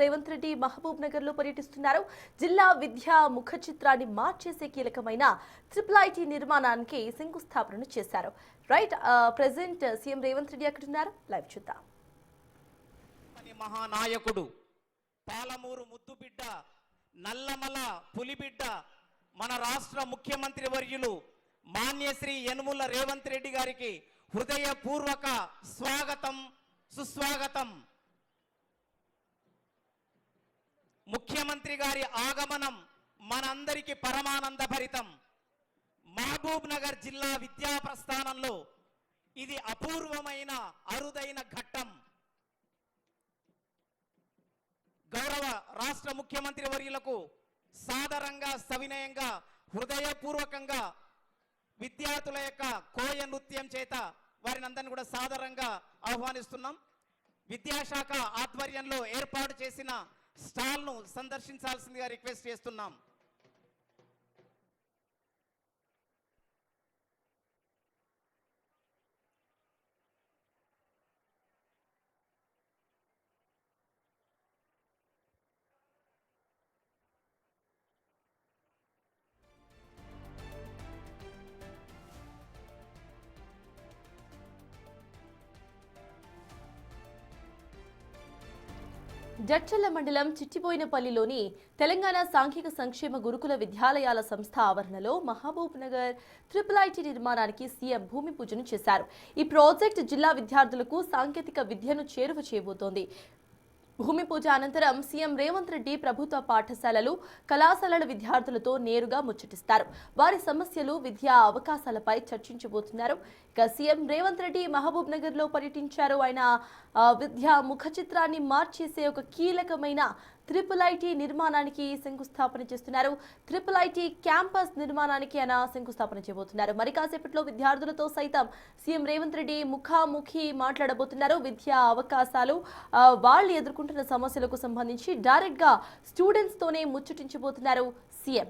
రేవంత్ రెడ్డి మహబూబ్ నగర్ లో పర్యటిస్తున్నారు. జిల్లా విద్యా ముఖ చిత్రాన్ని మార్చేసే కీలకమైన ట్రిపుల్ ఐటీ నిర్మాణానికి శంకుస్థాపన చేశారు. Right, present CM Revanth Reddy అక్కడ ఉన్నారు. లైవ్ చూద్దాం. మహానాయకుడు పాలమూరు ముద్దుబిడ్డ నల్లమల పులిబిడ్డ మన రాష్ట్ర ముఖ్యమంత్రి వర్యులు మాన్యశ్రీ యనుమల రేవంత్ రెడ్డి గారికి హృదయపూర్వక స్వాగతం, సుస్వాగతం. ముఖ్యమంత్రి గారి ఆగమనం మనందరికీ పరమానంద భరితం. మహబూబ్ నగర్ జిల్లా విద్యా ప్రస్థానంలో ఇది అపూర్వమైన అరుదైన ఘట్టం. గౌరవ రాష్ట్ర ముఖ్యమంత్రి వర్యులకు సాదరంగా, సవినయంగా, హృదయపూర్వకంగా విద్యార్థుల యొక్క కోయ నృత్యం చేత వారిని అందరినీ కూడా సాదరంగా ఆహ్వానిస్తున్నాం. విద్యాశాఖ ఆధ్వర్యంలో ఏర్పాటు చేసిన స్టాల్ను సందర్శించాల్సిందిగా రిక్వెస్ట్ చేస్తున్నాం. జడ్చర్ల మండలం చిట్టిబోయినపల్లిలోని తెలంగాణ సాంఘిక సంక్షేమ గురుకుల విద్యాలయాల సంస్థ ఆవరణలో మహబూబ్ నగర్ ట్రిపుల్ ఐటీ నిర్మాణానికి సీఎం భూమి పూజను చేశారు. ఈ ప్రాజెక్ట్ జిల్లా విద్యార్థులకు సాంకేతిక విద్యను చేరువ చేయబోతోంది. భూమి పూజ అనంతరం సీఎం రేవంత్ రెడ్డి ప్రభుత్వ పాఠశాలలు, కళాశాలల విద్యార్థులతో నేరుగా ముచ్చటిస్తారు. వారి సమస్యలు, విద్యా అవకాశాలపై చర్చించబోతున్నారు. ఇక సీఎం రేవంత్ రెడ్డి మహబూబ్ నగర్ లో పర్యటించారు. ఆయన విద్యా ముఖ చిత్రాన్ని మార్చేసే ఒక కీలకమైన ట్రిపుల్ ఐటీ నిర్మాణానికి శంకుస్థాపన చేస్తున్నారు. ట్రిపుల్ ఐటీ క్యాంపస్ నిర్మాణానికి ఆయన శంకుస్థాపన చేయబోతున్నారు. మరి కాసేపట్లో విద్యార్థులతో సైతం సీఎం రేవంత్ రెడ్డి ముఖాముఖి మాట్లాడబోతున్నారు. విద్యా అవకాశాలు, వాళ్ళు ఎదుర్కొంటున్న సమస్యలకు సంబంధించి డైరెక్ట్ గా స్టూడెంట్స్ తోనే ముచ్చటించబోతున్నారు సీఎం.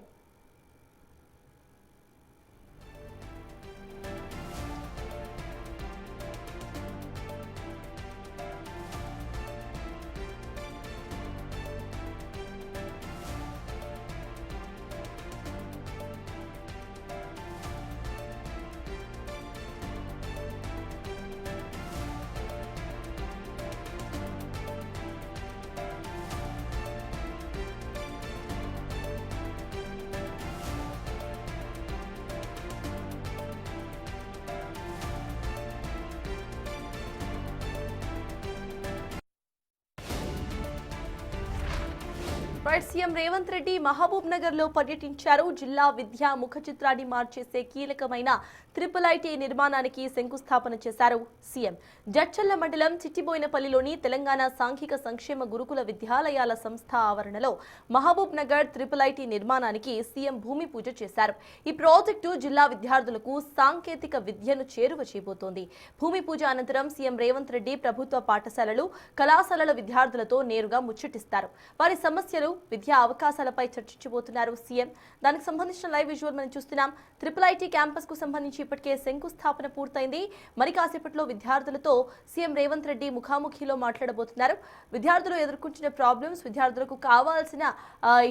సీఎం రేవంత్ రెడ్డి మహబూబ్ నగర్ లో పర్యటించారు. జిల్లా విద్యా ముఖ చిత్రాన్ని మార్చేసే కీలకమైన ట్రిపుల్ ఐటీ నిర్మాణానికి శంకుస్థాపన చేశారు సీఎం. జడ్చర్ల మండలం చిట్టిబోయినపల్లిలోని తెలంగాణ సాంఘిక సంక్షేమ గురుకుల విద్యాలయాల సంస్థ ఆవరణలో మహబూబ్ నగర్ ట్రిపుల్ ఐటీ నిర్మాణానికి సీఎం భూమి పూజ చేశారు. ఈ ప్రాజెక్టు జిల్లా విద్యార్థులకు సాంకేతిక విద్యను చేరువ చేయబోతోంది. భూమి పూజ అనంతరం సీఎం రేవంత్ రెడ్డి ప్రభుత్వ పాఠశాలలు, కళాశాలల విద్యార్థులతో నేరుగా ముచ్చటిస్తారు. వారి సమస్యలు, విద్యా అవకాశాలపై చర్చించబోతున్నారు సీఎం. దానికి సంబంధించిన లైవ్ విజువల్ మనం చూస్తున్నాం. ట్రిపుల్ ఐటీ క్యాంపస్ కు సంబంధించి ఇప్పటికే శంకుస్థాపన పూర్తయింది. మరి కాసేపట్లో విద్యార్థులతో సీఎం రేవంత్ రెడ్డి ముఖాముఖిలో మాట్లాడబోతున్నారు. విద్యార్థులు ఎదుర్కొంటున్న ప్రాబ్లమ్స్, విద్యార్థులకు కావాల్సిన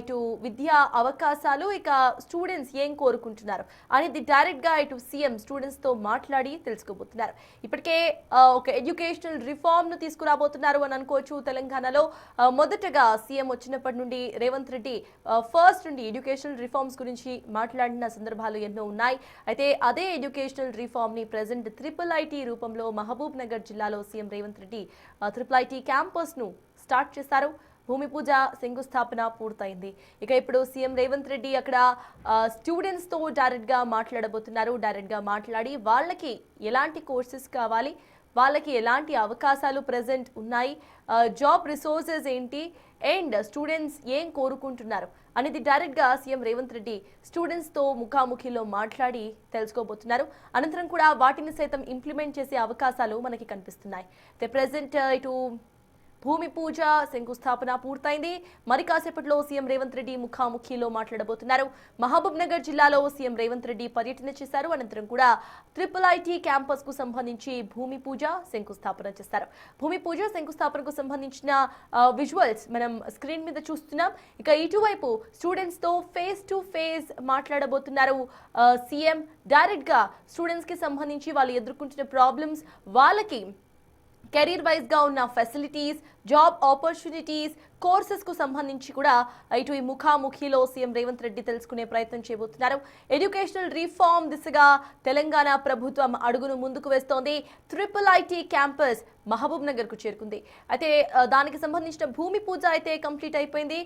ఇటు విద్యా అవకాశాలు, ఇక స్టూడెంట్స్ ఏం కోరుకుంటున్నారు అనేది డైరెక్ట్ గా ఇటు సీఎం స్టూడెంట్స్ తో మాట్లాడి తెలుసుకోబోతున్నారు. ఇప్పటికే ఒక ఎడ్యుకేషనల్ రిఫార్మ్ ను తీసుకురాబోతున్నారు అని అనుకోవచ్చు. తెలంగాణలో మొదటగా సీఎం వచ్చినప్పటి నుండి రేవంత్ రెడ్డి ఫస్ట్ నుండి ఎడ్యుకేషనల్ రిఫార్మ్స్ గురించి మాట్లాడిన సందర్భాలు ఎన్నో ఉన్నాయి. అయితే అదే ఎడ్యుకేషనల్ రిఫార్మ్ ని ప్రెజెంట్ ట్రిపుల్ ఐటీ రూపంలో మహబూబ్ నగర్ జిల్లాలో CM Revanth Reddy triple IT campus ను స్టార్ట్ చేశారు. భూమి పూజ, శంకుస్థాపన పూర్తయింది. ఇక ఇప్పుడు సీఎం రేవంత్ రెడ్డి అక్కడ స్టూడెంట్స్ తో డైరెక్ట్ గా మాట్లాడబోతున్నారు. డైరెక్ట్ గా మాట్లాడి వాళ్ళకి ఎలాంటి కోర్సెస్ కావాలి, వాళ్ళకి ఎలాంటి అవకాశాలు ప్రెజెంట్ ఉన్నాయి, జాబ్ రిసోర్సెస్ ఏంటి, అండ్ స్టూడెంట్స్ ఏం కోరుకుంటున్నారు అనేది డైరెక్ట్ గా సీఎం రేవంత్ రెడ్డి స్టూడెంట్స్ తో ముఖాముఖిలో మాట్లాడి తెలుసుకోబోతున్నారు. అనంతరం కూడా వాటిని సైతం ఇంప్లిమెంట్ చేసే అవకాశాలు మనకి కనిపిస్తున్నాయి. ప్రెజెంట్ ఇటు భూమి పూజ శంకుస్థాపన పూర్తయింది. మరి కాసేపట్లో సీఎం రేవంత్ రెడ్డి ముఖాముఖిలో మాట్లాడబోతున్నారు. మహబూబ్ నగర్ జిల్లాలో సీఎం రేవంత్ రెడ్డి పర్యటన చేశారు. అనంతరం కూడా IIIT క్యాంపస్ కు సంబంధించి భూమి పూజ శంకుస్థాపన చేస్తారు. భూమి పూజ శంకుస్థాపనకు సంబంధించిన విజువల్స్ మనం స్క్రీన్ మీద చూస్తున్నాం. ఇక ఇటువైపు స్టూడెంట్స్ తో ఫేస్ టు ఫేస్ మాట్లాడబోతున్నారు సీఎం. డైరెక్ట్ గా స్టూడెంట్స్ కి సంబంధించి వాళ్ళు ఎదుర్కొంటున్న ప్రాబ్లమ్స్, వాళ్ళకి కెరీర్ వైజ్ గా ఉన్న ఫెసిలిటీస్, జాబ్ ఆపర్చునిటీస్, కోర్సెస్ కు సంబంధించి కూడా ఇటు ఈ ముఖాముఖిలో సీఎం రేవంత్ రెడ్డి తెలుసుకునే ప్రయత్నం చేయబోతున్నారు. ఎడ్యుకేషనల్ రిఫార్మ్ దిశగా తెలంగాణ ప్రభుత్వం అడుగును ముందుకు వేస్తోంది. IIIT క్యాంపస్ మహబూబ్ నగర్ కు చేరుకుంది. అయితే దానికి సంబంధించిన భూమి పూజ అయితే కంప్లీట్ అయిపోయింది.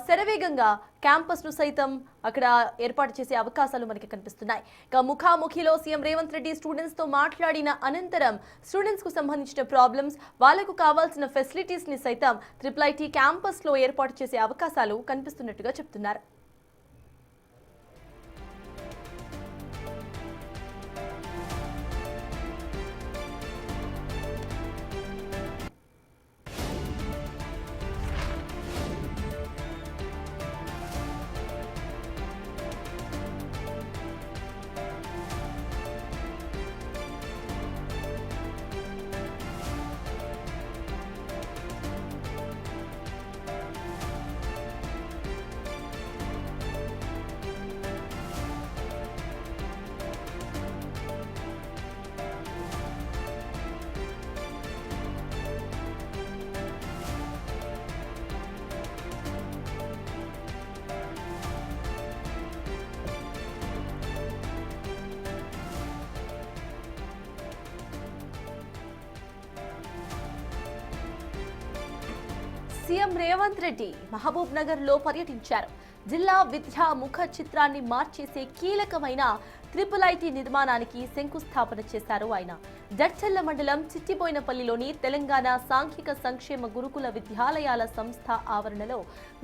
శరవేగంగా క్యాంపస్ ను సైతం అక్కడ ఏర్పాటు చేసే అవకాశాలు మనకి కనిపిస్తున్నాయి. ఇక ముఖాముఖిలో సీఎం రేవంత్ రెడ్డి స్టూడెంట్స్ తో మాట్లాడిన అనంతరం స్టూడెంట్స్ కు సంబంధించిన ప్రాబ్లమ్స్, వాళ్లకు కావాల్సిన ఫెసిలిటీస్ ని సైతం IIIT క్యాంపస్ లో ఏర్పాటు చేసే అవకాశాలు కనిపిస్తున్నట్టుగా చెప్తున్నారు. సీఎం రేవంత్ రెడ్డి మహబూబ్ నగర్ లో పర్యటించారు. జిల్లా విద్యా ముఖ చిత్రాన్ని మార్చేసే కీలకమైన IIIT నిర్మాణానికి శంకుస్థాపన చేశారు ఆయన. జడ్చర్ల మండలం చిట్టిబోయినపల్లిలోని తెలంగాణ సాంఘిక సంక్షేమ గురుకుల విద్యాలయాల సంస్థ ఆవరణలో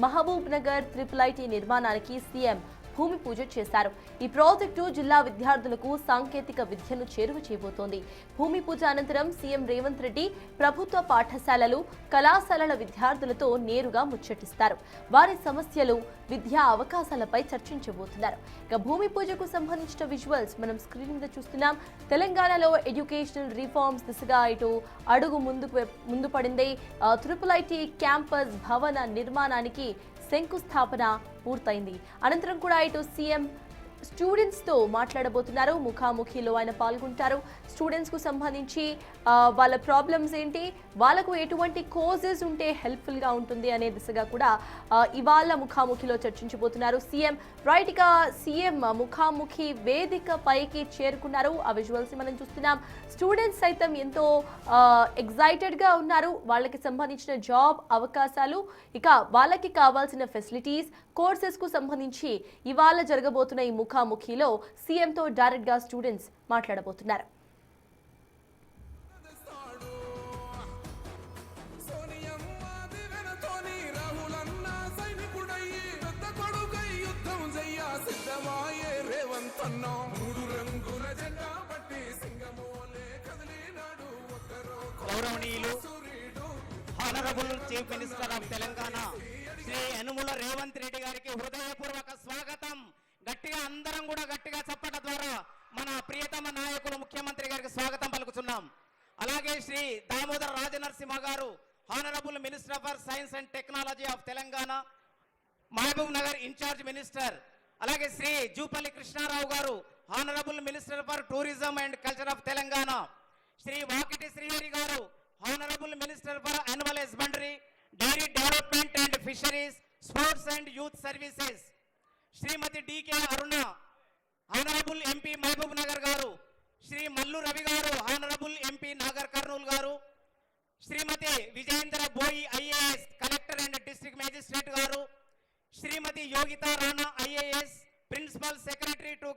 మహబూబ్ నగర్ IIIT నిర్మాణానికి సీఎం భూమి పూజ చేశారు. ఈ ప్రాజెక్టు జిల్లా విద్యార్థులకు సాంకేతిక విద్యను చేరువ చేయబోతోంది. భూమి పూజ అనంతరం సీఎం రేవంత్ రెడ్డి ప్రభుత్వ పాఠశాలలు, కళాశాలల విద్యార్థులతో నేరుగా ముచ్చటిస్తారు. వారి సమస్యలు, విద్యా అవకాశాలపై చర్చించబోతున్నారు. ఇక భూమి పూజకు సంబంధించిన విజువల్స్ మనం స్క్రీన్ మీద చూస్తున్నాం. తెలంగాణలో ఎడ్యుకేషనల్ రిఫార్మ్స్ దిశగా ఇటు అడుగు ముందు పడింది. IIIT క్యాంపస్ భవన నిర్మాణానికి శంకుస్థాపన పూర్తయింది. అనంతరం కూడా ఇటు సీఎం స్టూడెంట్స్ తో మాట్లాడబోతున్నారు. ముఖాముఖిలో ఆయన పాల్గొంటారు. స్టూడెంట్స్ కు సంబంధించి వాళ్ళ ప్రాబ్లమ్స్ ఏంటి, వాళ్ళకు ఎటువంటి కోర్సెస్ ఉంటే హెల్ప్ఫుల్ గా ఉంటుంది అనే దిశగా కూడా ఇవాళ ముఖాముఖిలో చర్చించబోతున్నారు సీఎం. రైట్ గా సీఎం ముఖాముఖి వేదిక పైకి చేరుకున్నారు. ఆ విజువల్స్ మనం చూస్తున్నాం. స్టూడెంట్స్ సైతం ఎంతో ఎగ్జైటెడ్ గా ఉన్నారు. వాళ్ళకి సంబంధించిన జాబ్ అవకాశాలు, ఇక వాళ్ళకి కావాల్సిన ఫెసిలిటీస్, కోర్సెస్ కు సంబంధించి ఇవాళ జరగబోతున్న ఈ ముఖాముఖిలో సీఎం తో డైరెక్ట్ గా స్టూడెంట్స్ మాట్లాడబోతున్నారు. గౌరవనీయులు honourable chief minister of Telangana Shri Yanumala Revanth Reddy గారికి హృదయపూర్వక స్వాగతం. గట్టిగా అందరం కూడా గట్టిగా చప్పట ద్వారా మన ప్రియతమ నాయకులు ముఖ్యమంత్రి గారికి స్వాగతం పలుకుతున్నాం. అలాగే శ్రీ దామోదర్ రాజనరసింహ గారు honourable minister for science and technology of Telangana, Mahbub Nagar in charge minister. అలాగే శ్రీ జూపల్లి కృష్ణారావు గారు honourable minister for tourism and culture of Telangana, Shri Vakiti Srihari గారు honourable minister for animal husbandry, dairy development and fisheries, sports and youth services, Shrimati D K Aruna honourable MP Mahbub Nagar గారు, శ్రీ మల్లు రవి గారు honourable MP Nagar Kurnool గారు, Shrimati Vijayendra Boyi IAS collector and district magistrate గారు, Shrimati Yogita Rana IAS principal secretary to